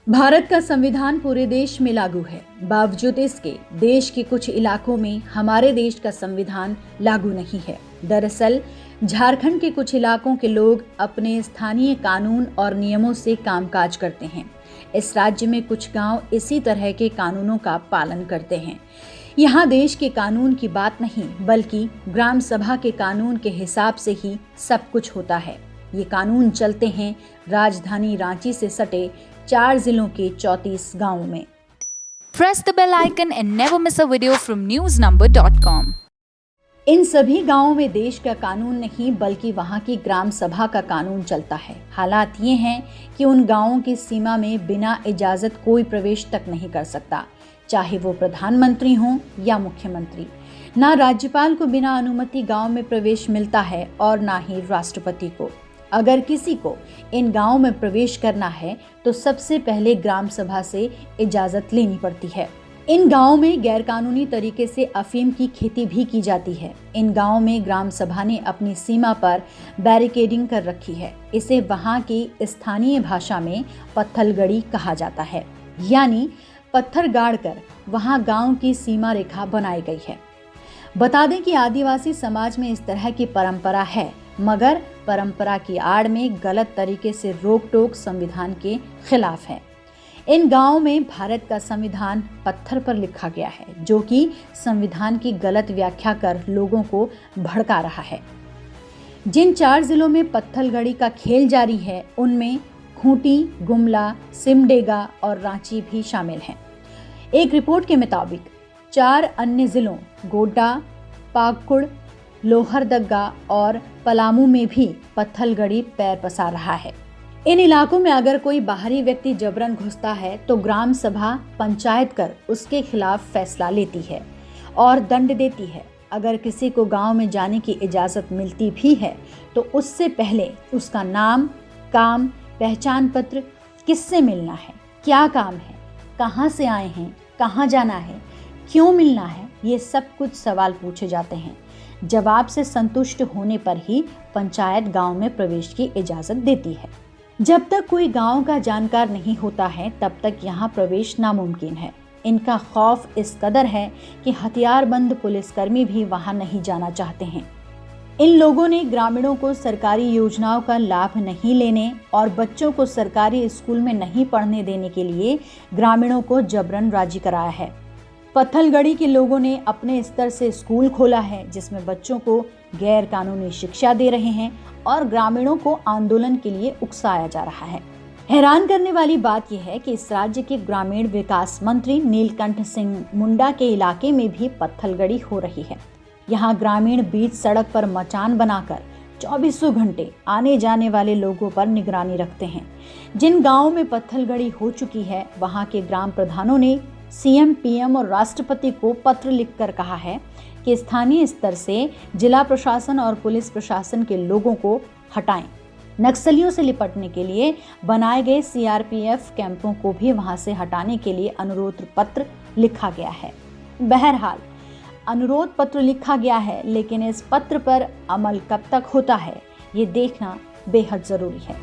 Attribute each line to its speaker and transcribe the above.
Speaker 1: भारत का संविधान पूरे देश में लागू है। बावजूद इसके देश के कुछ इलाकों में हमारे देश का संविधान लागू नहीं है। दरअसल झारखंड के कुछ इलाकों के लोग अपने स्थानीय कानून और नियमों से कामकाज करते हैं। इस राज्य में कुछ गांव इसी तरह के कानूनों का पालन करते हैं। यहाँ देश के कानून की बात नहीं, बल्कि ग्राम सभा के कानून के हिसाब से ही सब कुछ होता है। ये कानून चलते हैं राजधानी रांची से सटे 4 जिलों के 34 गांवों में।
Speaker 2: Press the bell icon and never miss a video from newsnumber.com.
Speaker 1: इन सभी गांवों में देश का कानून नहीं, बल्कि वहां की ग्राम सभा का कानून चलता है। हालात ये हैं कि उन गांवों की सीमा में बिना इजाजत कोई प्रवेश तक नहीं कर सकता, चाहे वो प्रधानमंत्री हों या मुख्यमंत्री। ना राज्यपाल को बिना अनुमति गांव में प्रवेश मिलता है और ना ही राष्ट्रपति को। अगर किसी को इन गांवों में प्रवेश करना है तो सबसे पहले ग्राम सभा से इजाजत लेनी पड़ती है। इन गांवों में गैरकानूनी तरीके से अफीम की खेती भी की जाती है। इन गांवों में ग्राम सभा ने अपनी सीमा पर बैरिकेडिंग कर रखी है। इसे वहां की स्थानीय भाषा में पत्थलगड़ी कहा जाता है, यानी पत्थर गाड़कर वहां गांव की सीमा रेखा बनाई गई है। बता दें कि आदिवासी समाज में इस तरह की परंपरा है, मगर परंपरा की आड़ में गलत तरीके से रोक टोक संविधान के खिलाफ है। इन गांवों में भारत का संविधान पत्थर पर लिखा गया है, जो कि संविधान की गलत व्याख्या कर लोगों को भड़का रहा है। जिन 4 जिलों में पत्थलगड़ी का खेल जारी है, उनमें खूंटी, गुमला, सिमडेगा और रांची भी शामिल हैं। एक रिपोर्ट के मुताबिक 4 अन्य जिलों गोड्डा, पाकुड़, लोहरदगा और पलामू में भी पत्थलगड़ी पैर पसार रहा है। इन इलाकों में अगर कोई बाहरी व्यक्ति जबरन घुसता है तो ग्राम सभा पंचायत कर उसके खिलाफ फैसला लेती है और दंड देती है। अगर किसी को गांव में जाने की इजाजत मिलती भी है तो उससे पहले उसका नाम, काम, पहचान पत्र, किससे मिलना है, क्या काम है, कहाँ से आए हैं, कहाँ जाना है, क्यों मिलना है, ये सब कुछ सवाल पूछे जाते हैं। जवाब से संतुष्ट होने पर ही पंचायत गांव में प्रवेश की इजाजत देती है। जब तक कोई गांव का जानकार नहीं होता है, तब तक यहां प्रवेश नामुमकिन है। इनका खौफ इस कदर है कि हथियारबंद पुलिसकर्मी भी वहां नहीं जाना चाहते हैं। इन लोगों ने ग्रामीणों को सरकारी योजनाओं का लाभ नहीं लेने और बच्चों को सरकारी स्कूल में नहीं पढ़ने देने के लिए ग्रामीणों को जबरन राजी कराया है। पत्थलगड़ी के लोगों ने अपने स्तर से स्कूल खोला है, जिसमें बच्चों को गैर कानूनी शिक्षा दे रहे हैं और ग्रामीणों को आंदोलन के लिए उकसाया जा रहा है। हैरान करने वाली बात यह है कि इस राज्य के ग्रामीण विकास मंत्री नीलकंठ सिंह मुंडा के इलाके में भी पत्थलगड़ी हो रही है। यहाँ ग्रामीण बीच सड़क पर मचान बनाकर 24 घंटे आने जाने वाले लोगों पर निगरानी रखते हैं। जिन गाँवों में पत्थलगड़ी हो चुकी है, वहाँ के ग्राम प्रधानों ने सीएम, पीएम और राष्ट्रपति को पत्र लिखकर कहा है कि स्थानीय स्तर से जिला प्रशासन और पुलिस प्रशासन के लोगों को हटाएं। नक्सलियों से निपटने के लिए बनाए गए सीआरपीएफ कैंपों को भी वहां से हटाने के लिए अनुरोध पत्र लिखा गया है। बहरहाल अनुरोध पत्र लिखा गया है, लेकिन इस पत्र पर अमल कब तक होता है, ये देखना बेहद जरूरी है।